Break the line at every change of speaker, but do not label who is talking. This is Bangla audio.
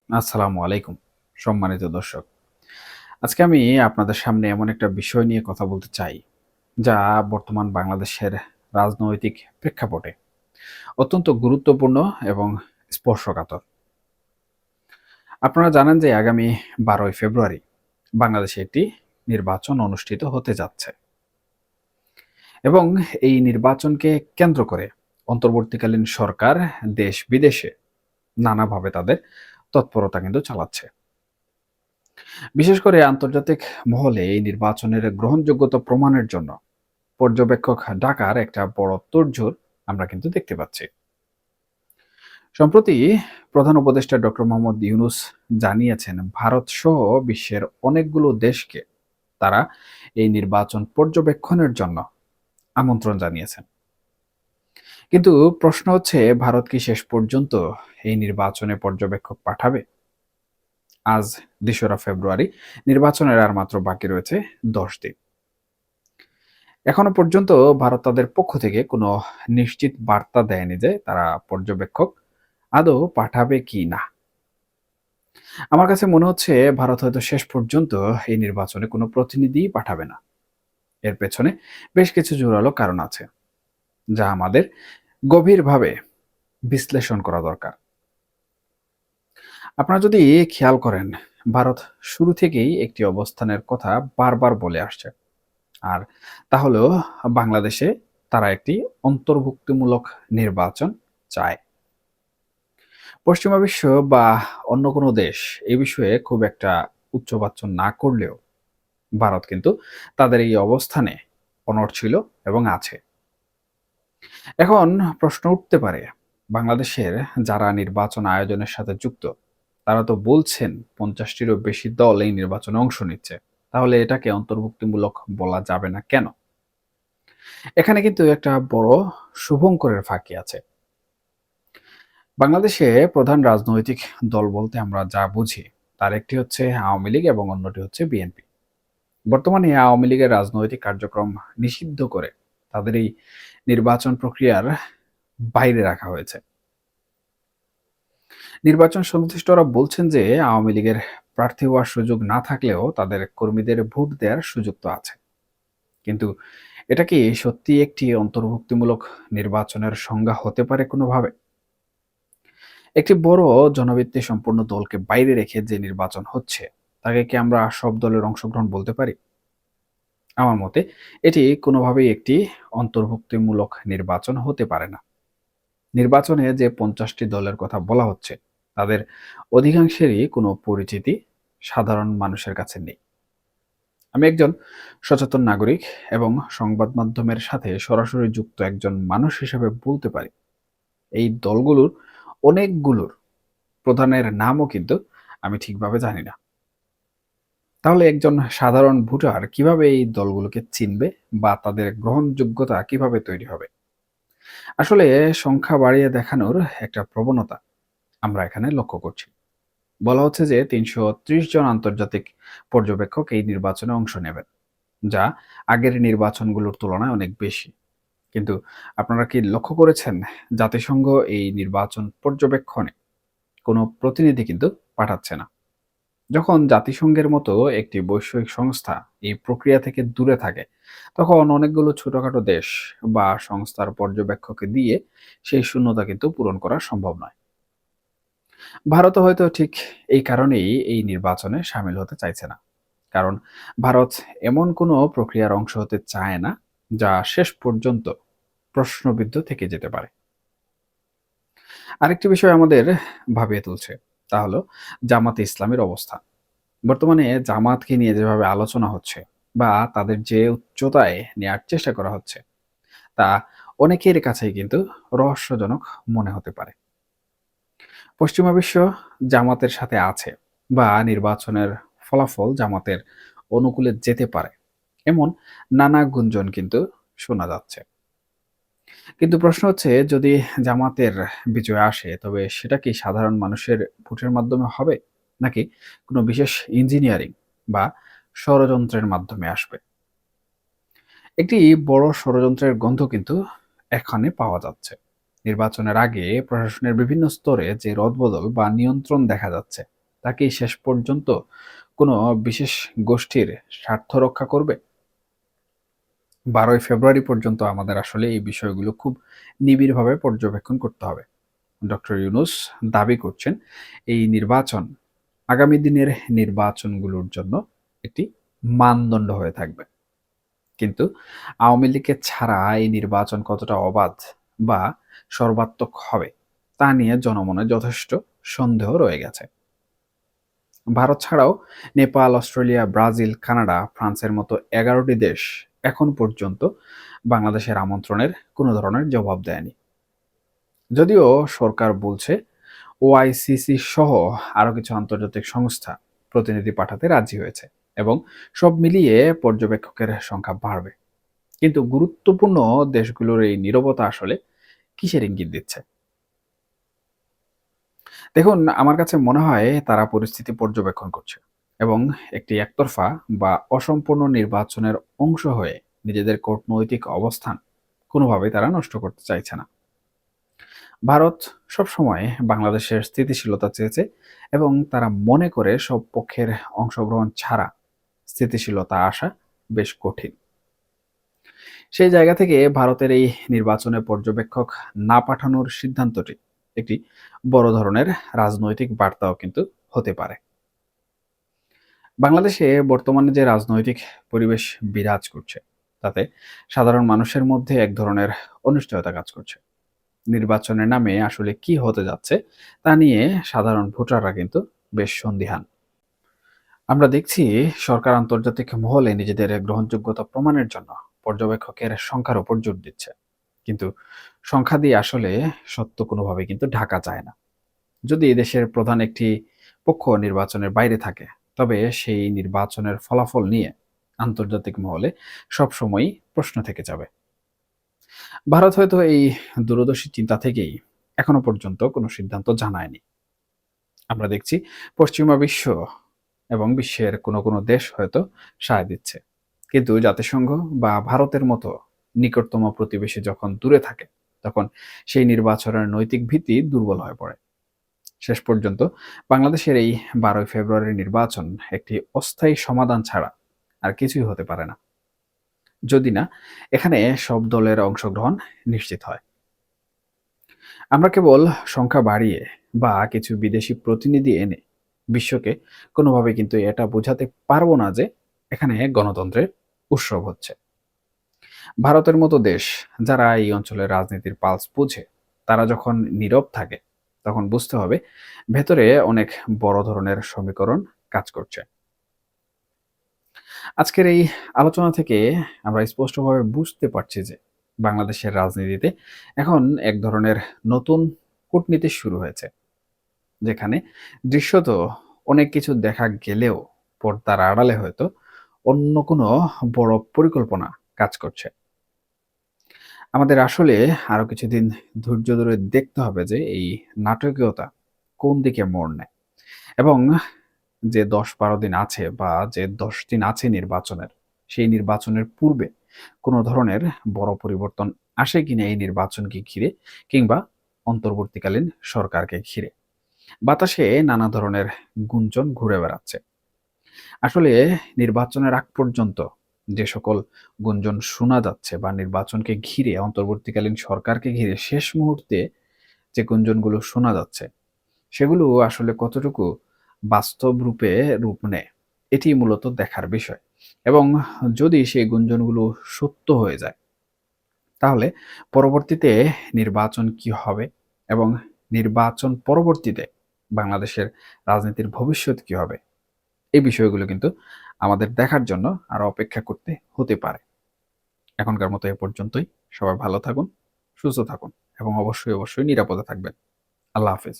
আসসালামু আলাইকুম সম্মানিত দর্শক। আজকে আমি আপনাদের সামনে এমন একটা বিষয় নিয়ে কথা বলতে চাই, যা বর্তমান বাংলাদেশের রাজনৈতিক প্রেক্ষাপটে অত্যন্ত গুরুত্বপূর্ণ এবং স্পর্শকাতর। আপনারা জানেন যে আগামী ১২ই ফেব্রুয়ারি বাংলাদেশে একটি নির্বাচন অনুষ্ঠিত হতে যাচ্ছে এবং এই নির্বাচনকে কেন্দ্র করে অন্তর্বর্তীকালীন সরকার দেশ-বিদেশে নানাভাবে তাদের তৎপরতা কিন্তু চালাচ্ছে। বিশেষ করে আন্তর্জাতিক মহলে এই নির্বাচনের গ্রহণযোগ্যতা প্রমাণের জন্য পর্যবেক্ষক ডাকার একটা বড় তোড়জোড় আমরা কিন্তু দেখতে পাচ্ছি। সম্প্রতি প্রধান উপদেষ্টা ডক্টর মোহাম্মদ ইউনূস জানিয়েছেন, ভারত সহ বিশ্বের অনেকগুলো দেশকে তারা এই নির্বাচন পর্যবেক্ষণের জন্য আমন্ত্রণ জানিয়েছেন। কিন্তু প্রশ্ন হচ্ছে, ভারত কি শেষ পর্যন্ত এই নির্বাচনে পর্যবেক্ষক পাঠাবে? আজ ২রা ফেব্রুয়ারি, নির্বাচনের আর মাত্র বাকি রয়েছে ১০ দিন। এখনো পর্যন্ত ভারত তাদের পক্ষ থেকে কোনো নিশ্চিত বার্তা দেয়নি যে তারা পর্যবেক্ষক আদৌ পাঠাবে কি না। আমার কাছে মনে হচ্ছে ভারত হয়তো শেষ পর্যন্ত এই নির্বাচনে কোনো প্রতিনিধিই পাঠাবে না। এর পেছনে বেশ কিছু জোরালো কারণ আছে, যা আমাদের গভীরভাবে বিশ্লেষণ করা দরকার। আপনারা যদি খেয়াল করেন, ভারত শুরু থেকেই একটি অবস্থানের কথা বারবার বলে আসছে, আর তা হলো বাংলাদেশে তারা একটি অন্তর্ভুক্তিমূলক নির্বাচন চায়। পশ্চিমা বিশ্ব বা অন্য কোনো দেশ এ বিষয়ে খুব একটা উচ্চবাচ্য না করলেও ভারত কিন্তু তাদের এই অবস্থানে অনড় ছিল এবং আছে। এখন প্রশ্ন উঠতে পারে, বাংলাদেশের যারা নির্বাচন আয়োজনের সাথে যুক্ত, তারা তো বলছেন ৫০টিরও বেশি দল এই নির্বাচনে অংশ নিচ্ছে, তাহলে এটাকে অন্তর্ভুক্তিমূলক বলা যাবে না কেন? এখানে কিন্তু একটা বড় শুভঙ্করের ফাঁকি আছে। বাংলাদেশে প্রধান রাজনৈতিক দল বলতে আমরা যা বুঝি, তার একটি হচ্ছে আওয়ামী লীগ এবং অন্যটি হচ্ছে বিএনপি। বর্তমানে আওয়ামী লীগের রাজনৈতিক কার্যক্রম নিষিদ্ধ করে তাদের এই নির্বাচন প্রক্রিয়ার বাইরে রাখা হয়েছে। নির্বাচন সংশ্লিষ্টরা বলছেন যে আওয়ামী লীগের প্রার্থী হওয়ার সুযোগ না থাকলেও তাদের কর্মীদের ভোট দেওয়ার সুযোগ তো আছে। কিন্তু এটা কি সত্যি একটি অন্তর্ভুক্তিমূলক নির্বাচনের সংজ্ঞা হতে পারে কোনোভাবে? একটি বড় জনভিত্তি সম্পন্ন দলকে বাইরে রেখে যে নির্বাচন হচ্ছে, তাকে কি আমরা সব দলের অংশগ্রহণ বলতে পারি? আমার মতে এটি কোনোভাবেই একটি অন্তর্ভুক্তিমূলক নির্বাচন হতে পারে না। নির্বাচনে যে ৫০টি দলের কথা বলা হচ্ছে, তাদের অধিকাংশেরই কোনো পরিচিতি সাধারণ মানুষের কাছে নেই। আমি একজন সচেতন নাগরিক এবং সংবাদ মাধ্যমের সাথে সরাসরি যুক্ত একজন মানুষ হিসেবে বলতে পারি, এই দলগুলোর অনেকগুলোর প্রধানের নামও কিন্তু আমি ঠিকভাবে জানি না। তাহলে একজন সাধারণ ভোটার কিভাবে এই দলগুলোকে চিনবে বা তাদের গ্রহণযোগ্যতা কিভাবে তৈরি হবে? আসলে সংখ্যা বাড়িয়ে দেখানোর একটা প্রবণতা আমরা এখানে লক্ষ্য করছি। বলা হচ্ছে যে ৩৩০ জন আন্তর্জাতিক পর্যবেক্ষক এই নির্বাচনে অংশ নেবেন, যা আগের নির্বাচনগুলোর তুলনায় অনেক বেশি। কিন্তু আপনারা কি লক্ষ্য করেছেন, জাতিসংঘ এই নির্বাচন পর্যবেক্ষণে কোনো প্রতিনিধি কিন্তু পাঠাচ্ছে না। যখন জাতিসংঘের মতো একটি বৈশ্বিক সংস্থা এই প্রক্রিয়া থেকে দূরে থাকে, তখন অনেকগুলো ছোটখাটো দেশ বা সংস্থার পর্যবেক্ষককে দিয়ে সেই শূন্যতা কিন্তু পূরণ করা সম্ভব নয়। ভারতও হয়তো ঠিক এই কারণেই এই নির্বাচনে সামিল হতে চাইছে না। কারণ ভারত এমন কোনো প্রক্রিয়ার অংশ হতে চায় না, যা শেষ পর্যন্ত প্রশ্নবিদ্ধ থেকে যেতে পারে। আরেকটি বিষয় আমাদের ভাবিয়ে তুলছে, তা হলো জামাতে ইসলামের অবস্থান। বর্তমানে জামাতকে নিয়ে যেভাবে আলোচনা হচ্ছে বা তাদের যে উচ্চতায় নেয়ার চেষ্টা করা হচ্ছে, তা অনেকের কাছেই কিন্তু রহস্যজনক মনে হতে পারে। পশ্চিমা বিশ্ব জামাতের সাথে আছে বা নির্বাচনের ফলাফল জামাতের অনুকূলে যেতে পারে, এমন নানা গুঞ্জন কিন্তু শোনা যাচ্ছে। কিন্তু প্রশ্ন হচ্ছে, যদি জামাতের বিজয় আসে, তবে সেটা কি সাধারণ মানুষের ভোটের মাধ্যমে হবে, নাকি কোনো বিশেষ ইঞ্জিনিয়ারিং বা ষড়যন্ত্রের মাধ্যমে আসবে? একটি বড় ষড়যন্ত্রের গন্ধ কিন্তু এখানে পাওয়া যাচ্ছে। নির্বাচনের আগে প্রশাসনের বিভিন্ন স্তরে যে রদবদল বা নিয়ন্ত্রণ দেখা যাচ্ছে, তা কি শেষ পর্যন্ত কোনো বিশেষ গোষ্ঠীর স্বার্থ রক্ষা করবে? ১২ই ফেব্রুয়ারি পর্যন্ত আমাদের আসলে এই বিষয়গুলো খুব নিবিড়ভাবে পর্যবেক্ষণ করতে হবে। ডক্টর ইউনূস দাবি করছেন, এই নির্বাচন আগামী দিনের নির্বাচনগুলোর জন্য একটি মানদণ্ড হয়ে থাকবে। কিন্তু আওয়ামী লীগকে ছাড়া এই নির্বাচন কতটা অবাধ বা সর্বাত্মক হবে তা নিয়ে জনমনে যথেষ্ট সন্দেহ রয়ে গেছে। ভারত ছাড়াও নেপাল, অস্ট্রেলিয়া, ব্রাজিল, কানাডা, ফ্রান্সের মতো ১১টি দেশ এখন পর্যন্ত বাংলাদেশের আমন্ত্রণের কোনো ধরনের জবাব দেয়নি। যদিও সরকার বলছে ওআইসিসি সহ আরও কিছু আন্তর্জাতিক সংস্থা প্রতিনিধি পাঠাতে রাজি হয়েছে এবং সব মিলিয়ে পর্যবেক্ষকের সংখ্যা বাড়বে। কিন্তু গুরুত্বপূর্ণ দেশগুলোর এই নীরবতা আসলে কিসের ইঙ্গিত দিচ্ছে? দেখুন, আমার কাছে মনে হয় তারা পরিস্থিতি পর্যবেক্ষণ করছে এবং একটি একতরফা বা অসম্পূর্ণ নির্বাচনের অংশ হয়ে নিজেদের কূটনৈতিক অবস্থান কোনোভাবেই তারা নষ্ট করতে চাইছে না। ভারত সবসময় বাংলাদেশের স্থিতিশীলতা চেয়েছে এবং তারা মনে করে সব পক্ষের অংশগ্রহণ ছাড়া স্থিতিশীলতা আসা বেশ কঠিন। সেই জায়গা থেকে ভারতের এই নির্বাচনে পর্যবেক্ষক না পাঠানোর সিদ্ধান্তটি একটি বড় ধরনের রাজনৈতিক বার্তাও কিন্তু হতে পারে। বাংলাদেশে বর্তমানে যে রাজনৈতিক পরিবেশ বিরাজ করছে তাতে সাধারণ মানুষের মধ্যে এক ধরনের অনিশ্চয়তা কাজ করছে। নির্বাচনের নামে আসলে কি হতে যাচ্ছে তা নিয়ে সাধারণ ভোটাররা কিন্তু বেশ সন্দিহান। আমরা দেখছি সরকার আন্তর্জাতিক মহলে নিজেদের গ্রহণযোগ্যতা প্রমাণের জন্য পর্যবেক্ষকের সংখ্যার উপর জোর দিচ্ছে, কিন্তু সংখ্যা দিয়ে আসলে সত্য কোনোভাবে কিন্তু ঢাকা যায় না। যদি দেশের প্রধান একটি পক্ষ নির্বাচনের বাইরে থাকে, তবে সেই নির্বাচনের ফলাফল নিয়ে আন্তর্জাতিক মহলে সবসময়ই প্রশ্ন থেকে যাবে। ভারত হয়তো এই দূরদর্শী চিন্তা থেকেই এখনো পর্যন্ত কোনো সিদ্ধান্ত জানায়নি। আমরা দেখছি পশ্চিমা বিশ্ব এবং বিশ্বের কোনো দেশ হয়তো সায় দিচ্ছে, কিন্তু জাতিসংঘ বা ভারতের মতো নিকটতম প্রতিবেশী যখন দূরে থাকে, তখন সেই নির্বাচনের নৈতিক ভিত্তি দুর্বল হয়ে পড়ে। শেষ পর্যন্ত বাংলাদেশের এই ১২ই ফেব্রুয়ারির নির্বাচন একটি অস্থায়ী সমাধান ছাড়া আর কিছুই হতে পারে না, যদি না এখানে সব দলের অংশগ্রহণ নিশ্চিত হয়। আমরা কেবল সংখ্যা বাড়িয়ে বা কিছু বিদেশি প্রতিনিধি এনে বিশ্বকে কোনোভাবে কিন্তু এটা বোঝাতে পারবো না যে এখানে গণতন্ত্রের উৎসব হচ্ছে। ভারতের মতো দেশ যারা এই অঞ্চলের রাজনীতির পালস বুঝে, তারা যখন নীরব থাকে তখন বুঝতে হবে ভেতরে অনেক বড় ধরনের সমীকরণ কাজ করছে। আজকের এই আলোচনা থেকে আমরা স্পষ্টভাবে বুঝতে পারছি যে বাংলাদেশের রাজনীতিতে এখন এক ধরনের নতুন কূটনীতি শুরু হয়েছে, যেখানে দৃশ্যত অনেক কিছু দেখা গেলেও পর্দার আড়ালে হয়তো অন্য কোনো বড় পরিকল্পনা কাজ করছে। আমাদের আসলে আরো কিছুদিন ধৈর্য ধরে দেখতে হবে যে এই নাটকীয়তা কোন দিকে মোড় নেয় এবং যে ১০-১২ দিন আছে বা যে ১০ দিন আছে নির্বাচনের, সেই নির্বাচনের পূর্বে কোনো ধরনের বড় পরিবর্তন আসে কিনা এই নির্বাচনকে ঘিরে কিংবা অন্তর্বর্তীকালীন সরকারকে ঘিরে। বাতাসে নানা ধরনের গুঞ্জন ঘুরে বেড়াচ্ছে। আসলে নির্বাচনের আগ পর্যন্ত যে সকল গুঞ্জন শোনা যাচ্ছে বা নির্বাচনকে ঘিরে অন্তর্বর্তীকালীন সরকারকে ঘিরে শেষ মুহূর্তে যে গুঞ্জনগুলো শোনা যাচ্ছে, সেগুলো আসলে কতটুকু বাস্তব রূপে রূপ নেয়, এটি মূলত দেখার বিষয়। এবং যদি সেই গুঞ্জনগুলো সত্য হয়ে যায়, তাহলে পরবর্তীতে নির্বাচন কি হবে এবং নির্বাচন পরবর্তীতে বাংলাদেশের রাজনীতির ভবিষ্যৎ কি হবে, এই বিষয়গুলো কিন্তু আমাদের দেখার জন্য আরো অপেক্ষা করতে হতে পারে। এখনকার মতো এ পর্যন্তই। সবাই ভালো থাকুন, সুস্থ থাকুন এবং অবশ্যই নিরাপদে থাকবেন। আল্লাহ হাফেজ।